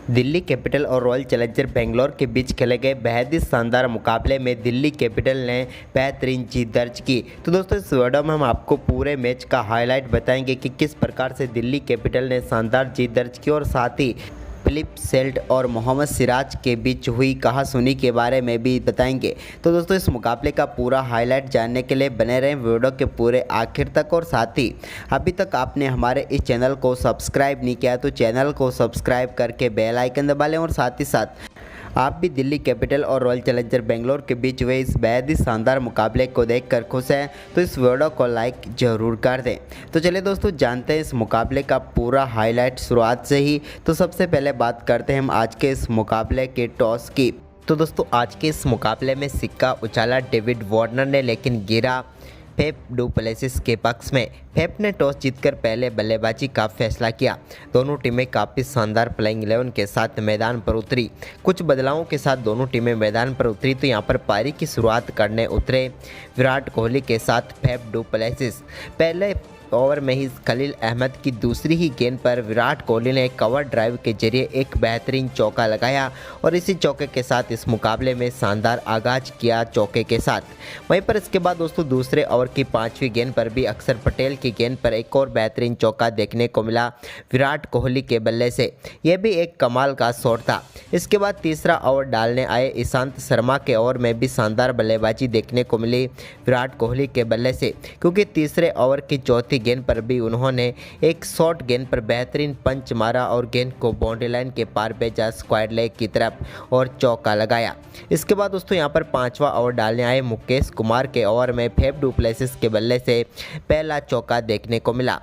Delhi capital और royal challenger Bangalore के बीच खेले गए बेहद ही शानदार मुकाबले में दिल्ली कैपिटल ने बेहतरीन जीत दर्ज की। तो दोस्तों इस वीडियो में हम आपको पूरे मैच का हाईलाइट बताएंगे कि किस प्रकार से दिल्ली कैपिटल ने शानदार जीत दर्ज की और साथ ही फिलिप सेल्ट और मोहम्मद सिराज के बीच हुई कहासुनी के बारे में भी बताएंगे। तो दोस्तों इस मुकाबले का पूरा हाईलाइट जानने के लिए बने रहें वीडियो के पूरे आखिर तक। और साथ ही अभी तक आपने हमारे इस चैनल को सब्सक्राइब नहीं किया तो चैनल को सब्सक्राइब करके बेल आइकन दबा लें। और साथ ही साथ आप भी दिल्ली कैपिटल और रॉयल चैलेंजर बेंगलोर के बीच हुए इस बेहद ही शानदार मुकाबले को देखकर खुश हैं तो इस वीडियो को लाइक ज़रूर कर दें। तो चलिए दोस्तों जानते हैं इस मुकाबले का पूरा हाईलाइट शुरुआत से ही। तो सबसे पहले बात करते हैं हम आज के इस मुकाबले के टॉस की। तो दोस्तों आज के इस मुकाबले में सिक्का उछाला डेविड वार्नर ने, लेकिन गिरा फेफ डू प्लेसिस के पक्ष में। फेफ ने टॉस जीतकर पहले बल्लेबाजी का फैसला किया। दोनों टीमें काफ़ी शानदार प्लेइंग 11 के साथ मैदान पर उतरी। कुछ बदलावों के साथ दोनों टीमें मैदान पर उतरी तो यहाँ पर पारी की शुरुआत करने उतरे विराट कोहली के साथ फेफ डू प्लेसिस। पहले ओवर में ही खलील अहमद की दूसरी ही गेंद पर विराट कोहली ने कवर ड्राइव के जरिए एक बेहतरीन चौका लगाया और इसी चौके के साथ इस मुकाबले में शानदार आगाज किया चौके के साथ। वहीं पर इसके बाद दोस्तों दूसरे ओवर की पांचवी गेंद पर भी अक्षर पटेल की गेंद पर एक और बेहतरीन चौका देखने को मिला विराट कोहली के बल्ले से। यह भी एक कमाल का शॉट था। इसके बाद तीसरा ओवर डालने आए ईशांत शर्मा के ओवर में भी शानदार बल्लेबाजी देखने को मिली विराट कोहली के बल्ले से, क्योंकि तीसरे ओवर की चौथी गेंद पर भी उन्होंने एक शॉर्ट गेंद पर बेहतरीन पंच मारा और गेंद को बाउंड्री लाइन के पार भेजा स्क्वायर लेग की तरफ और चौका लगाया। इसके बाद दोस्तों यहां पर पांचवा ओवर डालने आए मुकेश कुमार के ओवर में फेफ डू प्लेसिस के बल्ले से पहला चौका देखने को मिला।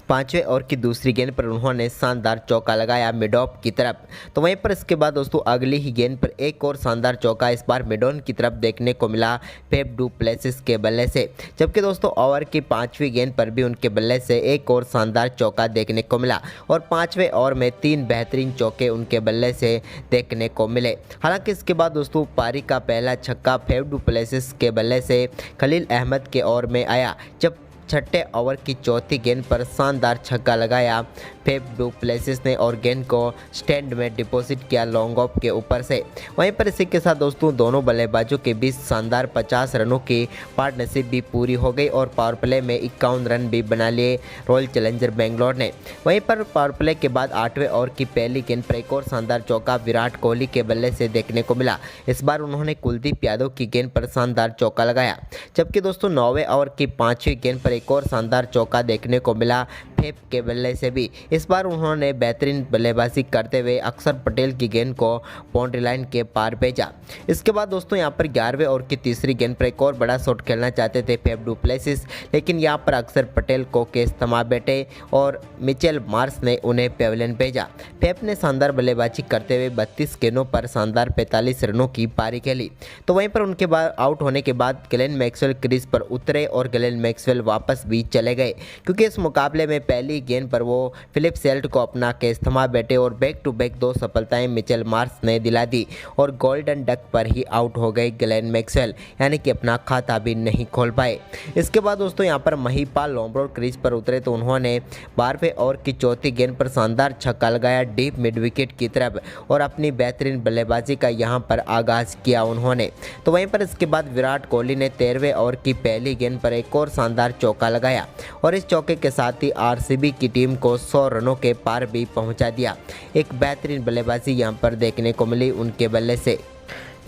पांचवें ओवर की दूसरी गेंद पर उन्होंने शानदार चौका लगाया मिड ऑफ की तरफ। तो वहीं पर इसके बाद दोस्तों अगली ही गेंद पर एक और शानदार चौका इस बार मिड ऑन की तरफ देखने को मिला फेफ डू प्लेसिस के बल्ले से। जबकि दोस्तों ओवर की पांचवी गेंद पर भी उनके बल्ले से एक और शानदार चौका देखने को मिला और पांचवें ओवर में तीन बेहतरीन चौके उनके बल्ले से देखने को मिले। हालांकि इसके बाद दोस्तों पारी का पहला छक्का फेफ डू प्लेसिस के बल्ले से खलील अहमद के ओवर में आया, जब छठे ओवर की चौथी गेंद पर शानदार छक्का लगाया फेफ डू प्लेसिस ने और गेंद को स्टैंड में डिपॉजिट किया लॉन्ग ऑफ के ऊपर से। वहीं पर इसी के साथ दोस्तों दोनों बल्लेबाजों के बीच शानदार 50 रनों की पार्टनरशिप भी पूरी हो गई और पावर प्ले में 51 रन भी बना लिए रॉयल चैलेंजर बेंगलोर ने। वहीं पर पावर प्ले के बाद 8वें ओवर की पहली गेंद पर एक और शानदार चौका विराट कोहली के बल्ले से देखने को मिला। इस बार उन्होंने कुलदीप यादव की गेंद पर शानदार चौका लगाया। जबकि दोस्तों 9वें ओवर की 5वीं गेंद पर एक और शानदार चौका देखने को मिला फेफ के बल्ले से भी। इस बार उन्होंने बेहतरीन बल्लेबाजी करते हुए अक्षर पटेल की गेंद को बाउंड्री लाइन के पार भेजा। इसके बाद दोस्तों यहां पर 11वें ओवर की तीसरी गेंद पर एक और बड़ा शॉट खेलना चाहते थे फेफ डू प्लेसिस, लेकिन यहां पर अक्षर पटेल को केस थमा बैठे और मिचेल मार्श ने उन्हें पेविलियन भेजा। फेफ ने शानदार बल्लेबाजी करते हुए 32 गेंदों पर शानदार 45 रनों की पारी खेली। तो वहीं पर उनके बाद आउट होने के बाद ग्लेन मैक्सवेल क्रीज पर उतरे और ग्लेन मैक्सवेल वापस भी चले गए, क्योंकि इस मुकाबले में पहली गेंद पर वो फिलिप सेल्ट को अपना केस थमा बैठे और बैक टू बैक 2 सफलताएं मिचेल मार्श ने दिला दी और गोल्डन डक पर ही आउट हो गए ग्लेन मैक्सवेल, यानी कि अपना खाता भी नहीं खोल पाए। इसके बाद दोस्तों यहां पर महिपाल लोम्ब्रोड क्रीज पर उतरे तो उन्होंने 12वें ओवर की चौथी गेंद पर शानदार छक्का लगाया डीप मिड विकेट की तरफ और अपनी बेहतरीन बल्लेबाजी का यहां पर आगाज किया उन्होंने। तो वहीं पर इसके बाद विराट कोहली ने 13वें ओवर की पहली गेंद पर एक और शानदार चौका लगाया और इस चौके के साथ ही आरसीबी की टीम को 100 रनों के पार भी पहुंचा दिया। एक बेहतरीन बल्लेबाजी यहां पर देखने को मिली उनके बल्ले से।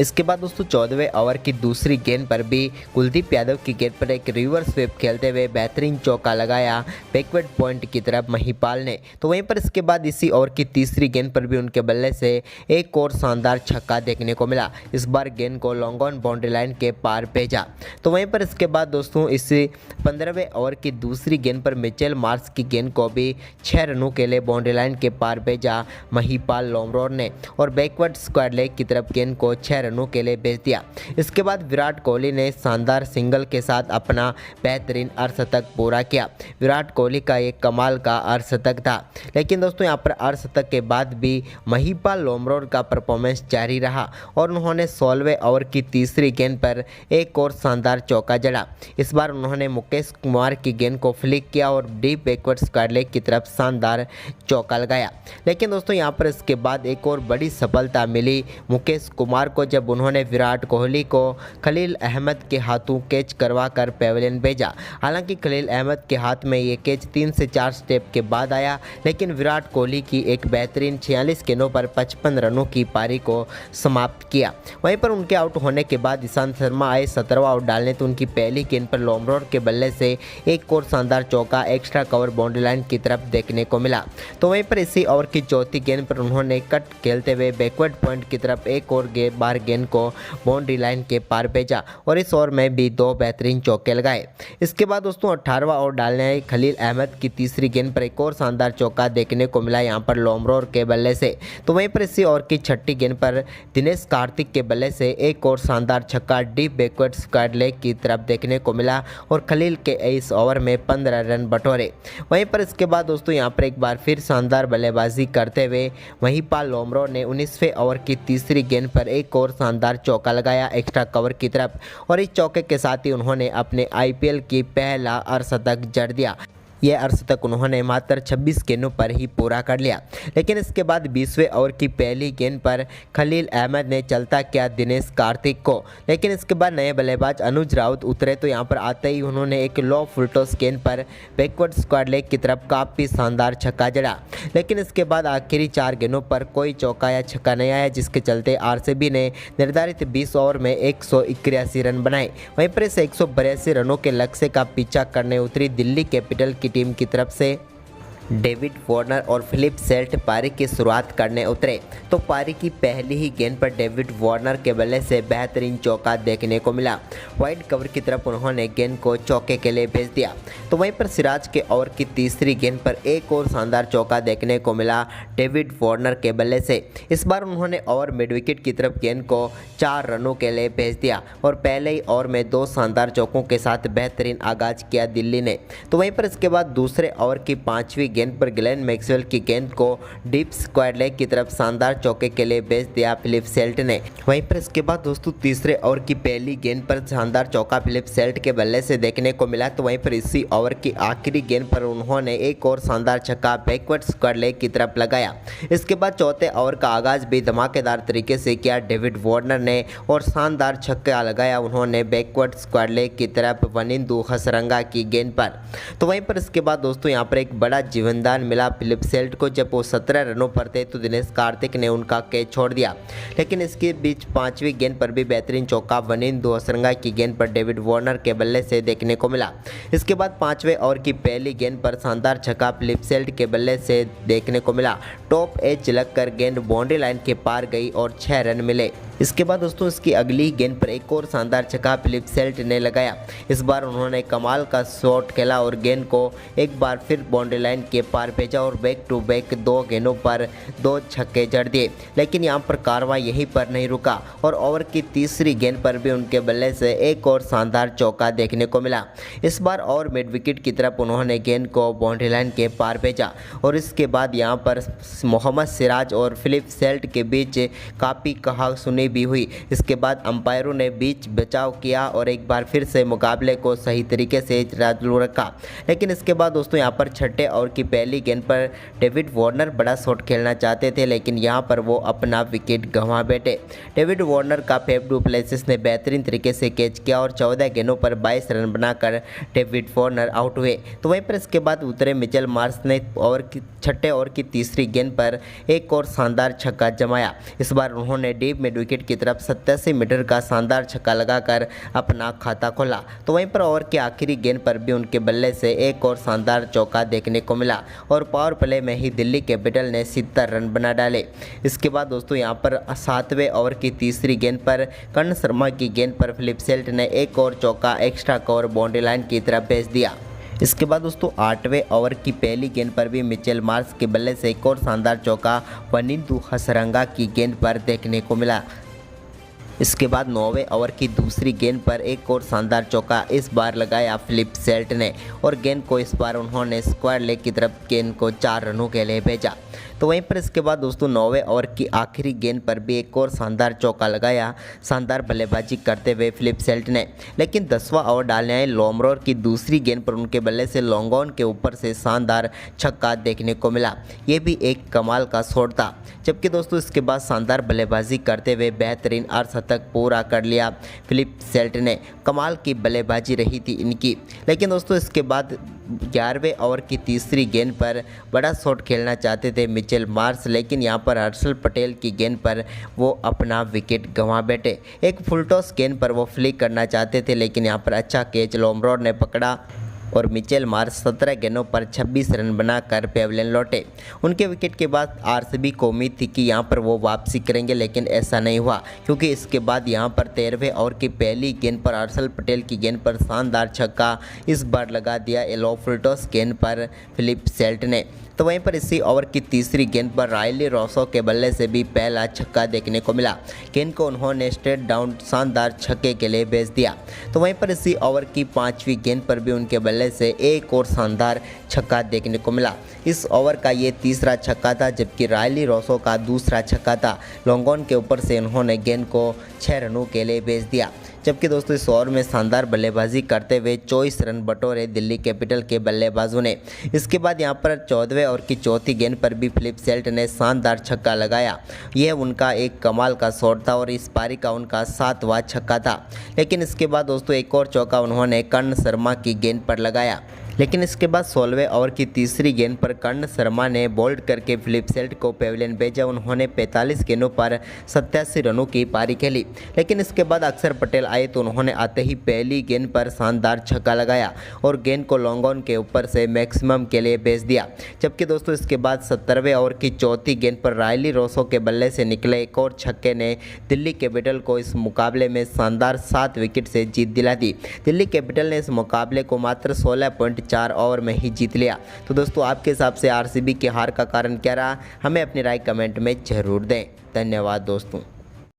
इसके बाद दोस्तों 14वें ओवर की दूसरी गेंद पर भी कुलदीप यादव की गेंद पर एक रिवर्स स्वीप खेलते हुए बेहतरीन चौका लगाया बैकवर्ड पॉइंट की तरफ महिपाल ने। तो वहीं पर इसके बाद इसी ओवर की तीसरी गेंद पर भी उनके बल्ले से एक और शानदार छक्का देखने को मिला। इस बार गेंद को लॉन्ग ऑन बाउंड्री लाइन के पार भेजा। तो वहीं पर इसके बाद दोस्तों इस 15वें ओवर की दूसरी गेंद पर मिचेल मार्श की गेंद को भी 6 रनों के लिए बाउंड्री लाइन के पार भेजा महिपाल लोम्ब्रोड ने और बैकवर्ड स्क्वायर लेग की तरफ गेंद को 6 रनों के लिए भेज दिया। इसके बाद विराट कोहली ने शानदार सिंगल के साथ अपना बेहतरीन अर्धशतक पूरा किया। विराट कोहली का एक कमाल का अर्धशतक था, लेकिन दोस्तों यहाँ पर अर्धशतक के बाद भी महिपाल लोमरोड का परफॉर्मेंस जारी रहा और उन्होंने 16वें ओवर की तीसरी गेंद पर एक और शानदार चौका जड़ा। इस बार उन्होंने मुकेश कुमार की गेंद को फ्लिक किया और डीप बैकवर्ड स्क्वायर लेग की तरफ शानदार चौका लगाया। लेकिन दोस्तों यहाँ पर इसके बाद एक और बड़ी सफलता मिली मुकेश कुमार को, जब उन्होंने विराट कोहली को खलील अहमद के हाथों कैच करवा कर पेविलियन भेजा। हालांकि खलील अहमद के हाथ में ये कैच 3 से 4 स्टेप के बाद आया, लेकिन विराट कोहली की एक बेहतरीन 46 गेंदों पर 55 रनों की पारी को समाप्त किया। वहीं पर उनके आउट होने के बाद ईशांत शर्मा आए 17वां आउट डालने, तो उनकी पहली गेंद पर लोमरोड के बल्ले से एक और शानदार चौका एक्स्ट्रा कवर बाउंड्री लाइन की तरफ देखने को मिला। तो वहीं पर इसी ओवर की चौथी गेंद पर उन्होंने कट खेलते हुए बैकवर्ड पॉइंट की तरफ एक और बार गेंद को बाउंड्री लाइन के पार भेजा और इस ओवर में भी 2 बेहतरीन चौके लगाए। इसके बाद दोस्तों 18वां ओवर डालने आए खलील अहमद की तीसरी गेंद पर एक और शानदार चौका देखने को मिला यहाँ पर लोमरोड के बल्ले से। तो वहीं पर इसी ओवर की छठी गेंद पर दिनेश कार्तिक के बल्ले से एक और शानदार छक्का डीप बैकवर्ड स्क्वायर लेग की तरफ देखने को मिला और खलील के इस ओवर में 15 रन बटोरे। वहीं पर इसके बाद दोस्तों यहाँ पर एक बार फिर शानदार बल्लेबाजी करते हुए महिपाल लोमरोड ने 19वें ओवर की तीसरी गेंद पर एक और शानदार चौका लगाया एक्स्ट्रा कवर की तरफ और इस चौके के साथ ही उन्होंने अपने आईपीएल की पहला अर्धशतक जड़ दिया। यह अर्धशतक उन्होंने मात्र 26 गेंदों पर ही पूरा कर लिया। लेकिन इसके बाद 20वें ओवर की पहली गेंद पर खलील अहमद ने चलता किया दिनेश कार्तिक को, लेकिन इसके बाद नए बल्लेबाज अनुज राउत उतरे तो यहाँ पर आते ही उन्होंने एक लो फुल टॉस गेंद पर बैकवर्ड स्क्वायर लेग की तरफ काफ़ी शानदार छक्का जड़ा। लेकिन इसके बाद आखिरी 4 गेंदों पर कोई चौका या छक्का नहीं आया, जिसके चलते आरसीबी ने निर्धारित 20 ओवर में 181 रन बनाए। वहीं पर इस 182 रनों के लक्ष्य का पीछा करने उतरी दिल्ली कैपिटल की टीम की तरफ से डेविड वार्नर और फिलिप सेल्ट पारी की शुरुआत करने उतरे। तो पारी की पहली ही गेंद पर डेविड वार्नर के बल्ले से बेहतरीन चौका देखने को मिला। वाइड कवर की तरफ उन्होंने गेंद को चौके के लिए भेज दिया। तो वहीं पर सिराज के ओवर की तीसरी गेंद पर एक और शानदार चौका देखने को मिला डेविड वार्नर के बल्ले से। इस बार उन्होंने ओवर मिड विकेट की तरफ गेंद को 4 रनों के लिए भेज दिया और पहले ही ओवर में 2 शानदार चौकों के साथ बेहतरीन आगाज किया दिल्ली ने। तो वहीं पर इसके बाद दूसरे ओवर की 5वीं गेंद पर ग्लेन मैक्सवेल की गेंद को डीप स्क्वायर लेग की तरफ शानदार चौके के लिए भेज दिया फिलिप सेल्ट ने। वहीं पर इसके बाद दोस्तों तीसरे ओवर की पहली गेंद पर शानदार चौका फिलिप सेल्ट के बल्ले से देखने को मिला। तो वहीं पर इसी ओवर की आखिरी गेंद पर उन्होंने एक और शानदार छक्का बैकवर्ड स्क्वायर लेग की तरफ लगाया। इसके बाद चौथे ओवर का आगाज भी धमाकेदार तरीके से किया डेविड वार्नर ने और शानदार छक्का लगाया उन्होंने बैकवर्ड स्क्वायर लेग की तरफ वनिंदु हसरंगा की गेंद पर। तो वहीं पर इसके बाद दोस्तों यहाँ पर एक बड़ा जीवनदान मिला फिलिप सेल्ट को, जब वो 17 रनों पर थे तो दिनेश कार्तिक ने उनका कैच छोड़ दिया। लेकिन इसके बीच 5वीं गेंद पर भी बेहतरीन चौका वनिंदु हसरंगा की गेंद पर डेविड वार्नर के बल्ले से देखने को मिला। इसके बाद 5वें ओवर की पहली गेंद पर शानदार छक्का फिलिप सेल्ट के बल्ले से देखने को मिला। टॉप एज लगकर गेंद बाउंड्री लाइन के पार गई और 6 रन मिले। इसके बाद दोस्तों इसकी अगली गेंद पर एक और शानदार छक्का फिलिप सेल्ट ने लगाया। इस बार उन्होंने कमाल का शॉट खेला और गेंद को एक बार फिर बाउंड्री लाइन के पार भेजा और बैक टू बैक 2 गेंदों पर 2 छक्के जड़ दिए। लेकिन यहां पर कारवां यहीं पर नहीं रुका और ओवर की तीसरी गेंद पर भी उनके बल्ले से एक और शानदार चौका देखने को मिला। इस बार और मिड विकेट की तरफ उन्होंने गेंद को बाउंड्री लाइन के पार भेजा और इसके बाद यहां पर मोहम्मद सिराज और फिलिप सेल्ट के बीच काफ़ी कहा सुनी भी हुई। इसके बाद अंपायरों ने बीच बचाव किया और एक बार फिर से मुकाबले को सही तरीके से चालू रखा। लेकिन इसके बाद दोस्तों यहाँ पर छठे ओवर की पहली गेंद पर डेविड वार्नर बड़ा शॉट खेलना चाहते थे, लेकिन यहाँ पर वो अपना विकेट गंवा बैठे। डेविड वार्नर का फेफ डू प्लेसिस ने बेहतरीन तरीके से कैच किया और 14 गेंदों पर 22 रन बनाकर डेविड वार्नर आउट हुए। तो वहीं पर इसके बाद उतरे मिचेल मार्श ने छठे ओवर की तीसरी गेंद पर एक और शानदार छक्का जमाया। इस बार उन्होंने डीप मिड विकेट की तरफ 87 मीटर का शानदार छक्का लगाकर अपना खाता खोला। तो वहीं पर ओवर की आखिरी गेंद पर भी उनके बल्ले से एक और शानदार चौका देखने को मिला और पावर प्ले में ही दिल्ली कैपिटल ने 70 रन बना डाले। इसके बाद दोस्तों यहां पर 7वें ओवर की तीसरी गेंद पर कर्ण शर्मा की गेंद पर फिलिप सेल्ट ने एक और चौका एक्स्ट्रा कवर बाउंड्री लाइन की तरफ भेज दिया। इसके बाद दोस्तों 8वें ओवर की पहली गेंद पर भी मिचेल मार्श के बल्ले से एक और शानदार चौका वनिंदु हसरंगा की गेंद पर देखने को मिला। इसके बाद 9वें ओवर की दूसरी गेंद पर एक और शानदार चौका इस बार लगाया फिलिप सेल्ट ने और गेंद को इस बार उन्होंने स्क्वायर लेग की तरफ गेंद को 4 रनों के लिए भेजा। तो वहीं पर इसके बाद दोस्तों 9वें ओवर की आखिरी गेंद पर भी एक और शानदार चौका लगाया शानदार बल्लेबाजी करते हुए फिलिप सेल्ट ने, लेकिन 10वां ओवर डालने आए लोमरोर की दूसरी गेंद पर उनके बल्ले से लॉन्ग ऑन के ऊपर से शानदार छक्का देखने को मिला। ये भी एक कमाल का शॉट था, जबकि दोस्तों इसके बाद शानदार बल्लेबाजी करते हुए बेहतरीन अर्धशतक पूरा कर लिया फिलिप सेल्ट ने। कमाल की बल्लेबाजी रही थी इनकी, लेकिन दोस्तों इसके बाद 11वें ओवर की तीसरी गेंद पर बड़ा शॉट खेलना चाहते थे मिचेल मार्श, लेकिन यहां पर हर्षल पटेल की गेंद पर वो अपना विकेट गंवा बैठे। एक फुल टॉस गेंद पर वो फ्लिक करना चाहते थे, लेकिन यहां पर अच्छा कैच लोमरोर ने पकड़ा और मिचेल मार्श 17 गेंदों पर 26 रन बनाकर पेविलियन लौटे। उनके विकेट के बाद आरसीबी को उम्मीद थी कि यहां पर वो वापसी करेंगे, लेकिन ऐसा नहीं हुआ, क्योंकि इसके बाद यहां पर 13वें ओवर की पहली गेंद पर हर्षल पटेल की गेंद पर शानदार छक्का इस बार लगा दिया एलो फुल टॉस गेंद पर फिलिप सेल्ट ने। तो वहीं पर इसी ओवर की तीसरी गेंद पर रायली रोसो के बल्ले से भी पहला छक्का देखने को मिला। गेंद को उन्होंने स्ट्रेट डाउन शानदार छक्के के लिए भेज दिया। तो वहीं पर इसी ओवर की 5वीं गेंद पर भी उनके बल्ले से एक और शानदार छक्का देखने को मिला। इस ओवर का ये तीसरा छक्का था, जबकि रायली रोसो का दूसरा छक्का था। लॉन्ग ऑन के ऊपर से उन्होंने गेंद को 6 रनों के लिए भेज दिया। जबकि दोस्तों इस ओवर में शानदार बल्लेबाजी करते हुए 24 रन बटोरे दिल्ली कैपिटल के बल्लेबाजों ने। इसके बाद यहां पर 14वें ओवर की चौथी गेंद पर भी फिलिप सेल्ट ने शानदार छक्का लगाया। यह उनका एक कमाल का शॉट था और इस पारी का उनका 7वां छक्का था। लेकिन इसके बाद दोस्तों एक और चौका उन्होंने कर्ण शर्मा की गेंद पर लगाया। लेकिन इसके बाद 16वें ओवर की तीसरी गेंद पर कर्ण शर्मा ने बोल्ड करके फिलिप सेल्ट को पेविलियन भेजा। उन्होंने 45 गेंदों पर 87 रनों की पारी खेली। लेकिन इसके बाद अक्षर पटेल आए तो उन्होंने आते ही पहली गेंद पर शानदार छक्का लगाया और गेंद को लॉन्ग ऑन के ऊपर से मैक्सिमम के लिए भेज दिया। जबकि दोस्तों इसके बाद 17वें ओवर की चौथी गेंद पर रायली रोसो के बल्ले से निकले एक और छक्के ने दिल्ली कैपिटल को इस मुकाबले में शानदार 7 विकेट से जीत दिला दी। दिल्ली कैपिटल ने इस मुकाबले को मात्र 16.4 ओवर में ही जीत लिया। तो दोस्तों आपके हिसाब से आरसीबी की हार का कारण क्या रहा, हमें अपनी राय कमेंट में जरूर दें। धन्यवाद दोस्तों।